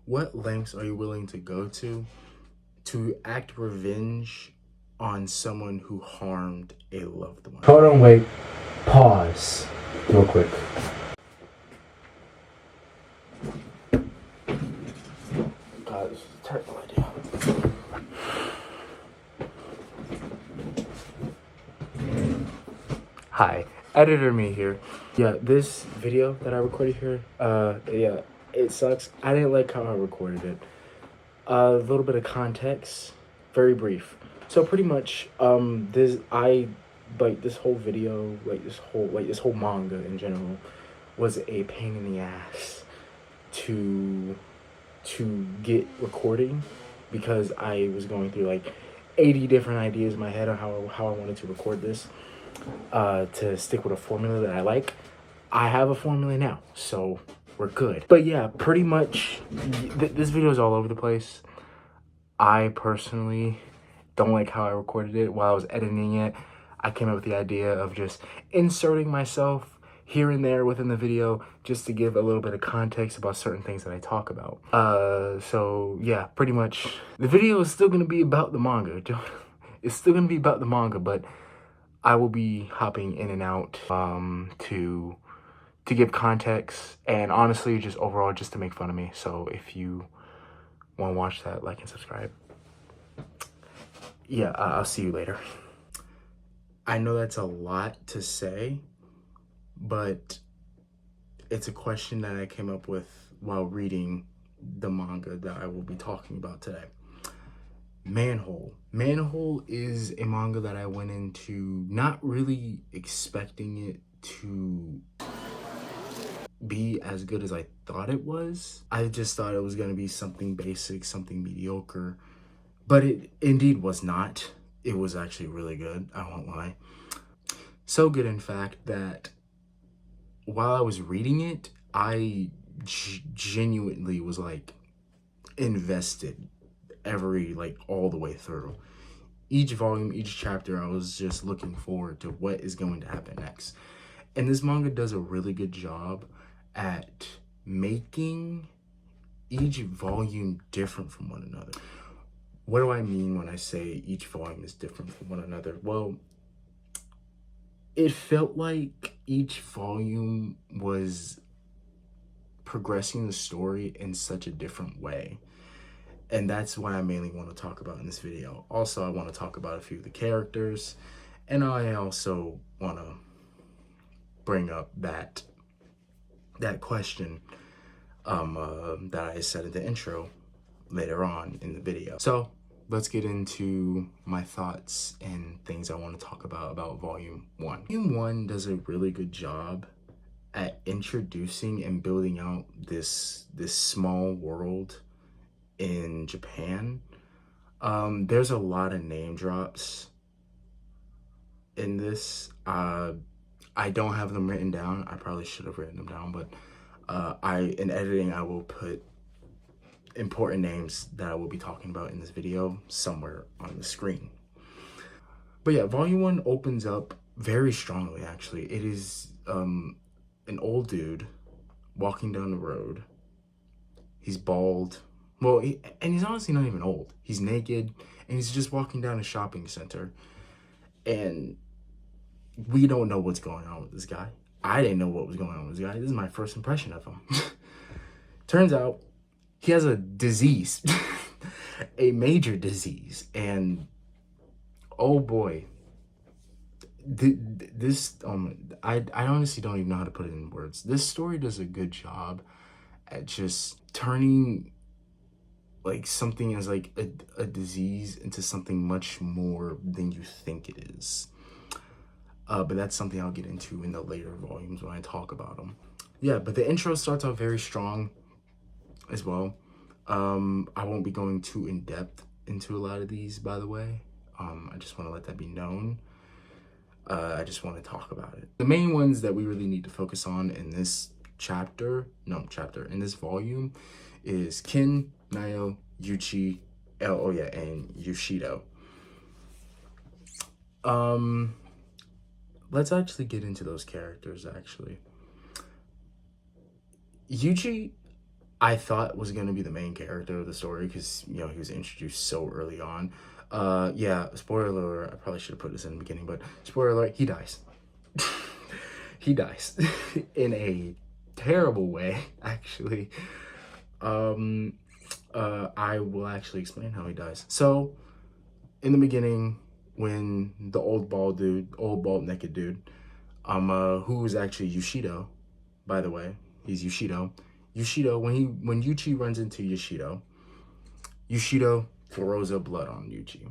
What lengths are you willing to go to act revenge on someone who harmed a loved one? Hold on, wait. Pause. Real quick. God, this is a terrible idea. Hi, editor me here. Yeah, this video that I recorded here, yeah, it sucks. I didn't like how I recorded it. A little bit of context, very brief. So pretty much, this whole video, this whole manga in general, was a pain in the ass to get recording, because I was going through like 80 different ideas in my head on how I wanted to record this, to stick with a formula that I like. I have a formula now, so we're good. But yeah, pretty much, this video is all over the place. I personally don't like how I recorded it. While I was editing it, I came up with the idea of just inserting myself here and there within the video, just to give a little bit of context about certain things that I talk about. So yeah, pretty much the video is still gonna be about the manga. It's still gonna be about the manga, but I will be hopping in and out to give context, and honestly, just overall, just to make fun of me. So if you want to watch that, like and subscribe. Yeah, I'll see you later. I know that's a lot to say, but it's a question that I came up with while reading the manga that I will be talking about today. ManHole. ManHole is a manga that I went into not really expecting it to be as good as I thought it was. I just thought it was going to be something basic, something mediocre, but it indeed was not. It was actually really good, I won't lie. So good, in fact, that while I was reading it, I genuinely was like invested all the way through. Each volume, each chapter, I was just looking forward to what is going to happen next. And this manga does a really good job at making each volume different from one another. What do I mean when I say each volume is different from one another? Well, it felt like each volume was progressing the story in such a different way. And that's what I mainly want to talk about in this video. Also, I want to talk about a few of the characters, and I also want to bring up that question that I said in the intro later on in the video. So let's get into my thoughts and things I want to talk about volume 1. Volume 1 does a really good job at introducing and building out this small world in Japan. There's a lot of name drops in this. I don't have them written down. I probably should have written them down, but in editing, I will put important names that I will be talking about in this video somewhere on the screen. But yeah, volume 1 opens up very strongly, actually. It is an old dude walking down the road. He's bald. Well, and he's honestly not even old. He's naked, and he's just walking down a shopping center. And we don't know what's going on with this guy. I didn't know what was going on with this guy. This is my first impression of him. Turns out he has a disease, a major disease. And oh boy, this, I honestly don't even know how to put it in words. This story does a good job at just turning like something as like a disease into something much more than you think it is. But that's something I'll get into in the later volumes when I talk about them. Yeah, but the intro starts out very strong as well. I won't be going too in depth into a lot of these, by the way. I just want to let that be known. I just want to talk about it. The main ones that we really need to focus on in this in this volume is Kin, Nayo, Yuchi, and Yushido. Let's actually get into those characters, actually. Yuchi I thought was going to be the main character of the story because, you know, he was introduced so early on. Yeah, spoiler alert, I probably should have put this in the beginning, but spoiler alert, he dies. He dies in a terrible way, actually. I will actually explain how he dies. So, in the beginning, when the old bald naked dude, who is actually Yoshido, by the way, he's Yoshido. Yoshido, when Yuchi runs into Yoshido, Yoshido throws up blood on Yuchi,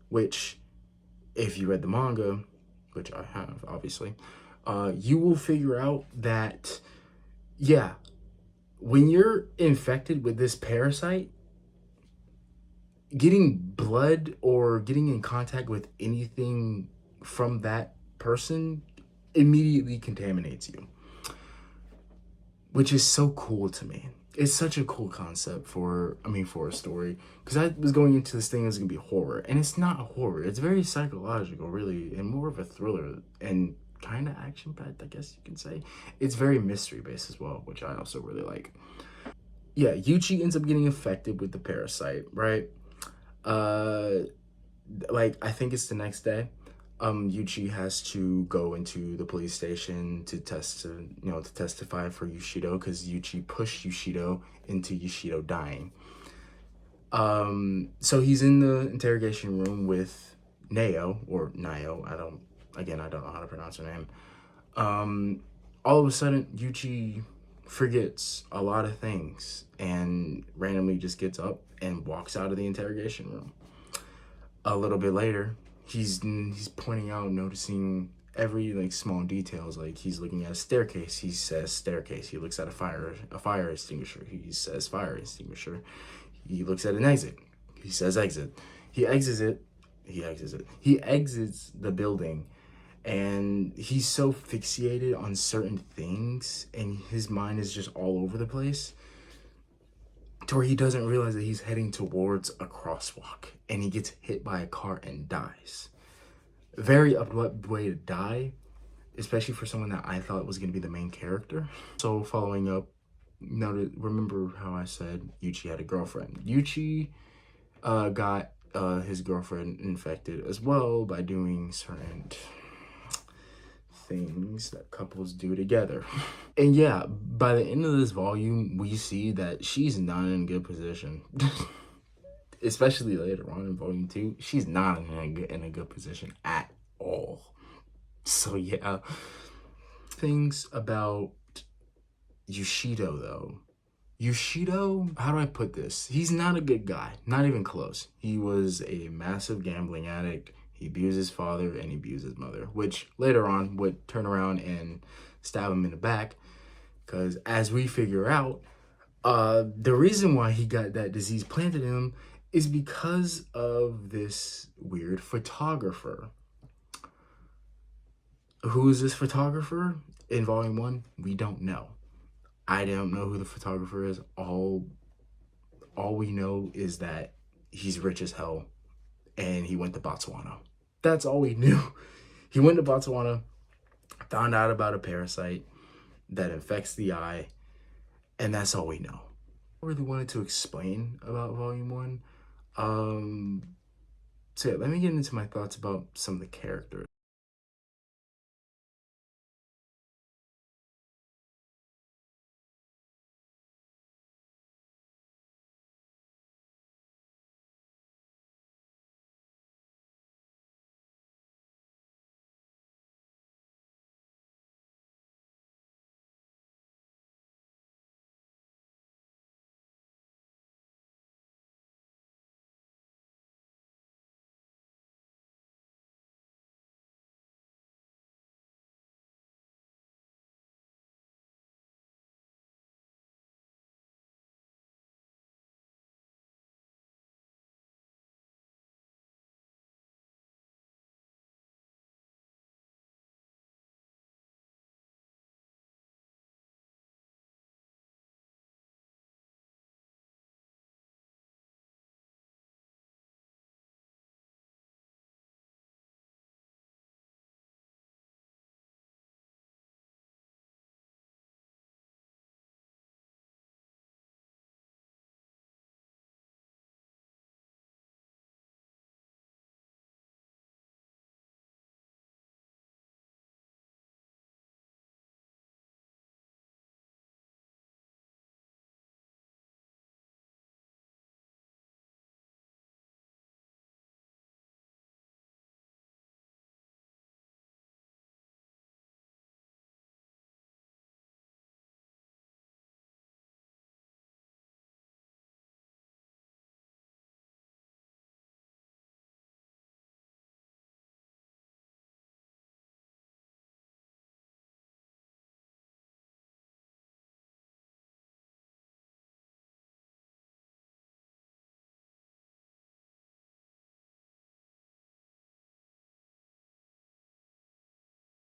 which, if you read the manga, which I have, obviously, you will figure out that, yeah, when you're infected with this parasite, getting blood or getting in contact with anything from that person immediately contaminates you, which is so cool to me. It's such a cool concept for a story, because I was going into this thing as gonna be horror, and it's not a horror. It's very psychological, really, and more of a thriller and kind of action packed, I guess you can say. It's very mystery based as well, which I also really like. Yeah, Yuchi ends up getting infected with the parasite, right? Uh, like, I think it's the next day. Yuchi has to go into the police station to testify for Yoshido, because Yuchi pushed Yoshido into Yoshido dying. So he's in the interrogation room with Neo, or Nio. I don't know how to pronounce her name. All of a sudden, Yuchi forgets a lot of things and randomly just gets up and walks out of the interrogation room. A little bit later, he's pointing out, noticing every like small details. Like, he's looking at a staircase, he says staircase. He looks at a fire extinguisher, he says fire extinguisher. He looks at an exit, he says exit. He exits the building, and he's so fixated on certain things, and his mind is just all over the place, to where he doesn't realize that he's heading towards a crosswalk, and he gets hit by a car and dies. Very abrupt way to die, especially for someone that I thought was going to be the main character. So, following up, remember how I said Yuchi had a girlfriend? Yuchi got his girlfriend infected as well by doing certain things that couples do together. And yeah, by the end of this volume, we see that she's not in a good position. Especially later on in volume 2, she's not in a good position at all. So yeah, things about Yoshido though. Yoshido, how do I put this? He's not a good guy, not even close. He was a massive gambling addict. He abused his father and he abused his mother, which later on would turn around and stab him in the back. Because as we figure out, the reason why he got that disease planted in him is because of this weird photographer. Who is this photographer? In volume 1, we don't know. I don't know who the photographer is. All we know is that he's rich as hell and he went to Botswana. That's all we knew. He went to Botswana, found out about a parasite that infects the eye, and that's all we know. I really wanted to explain about volume 1. So yeah, let me get into my thoughts about some of the characters.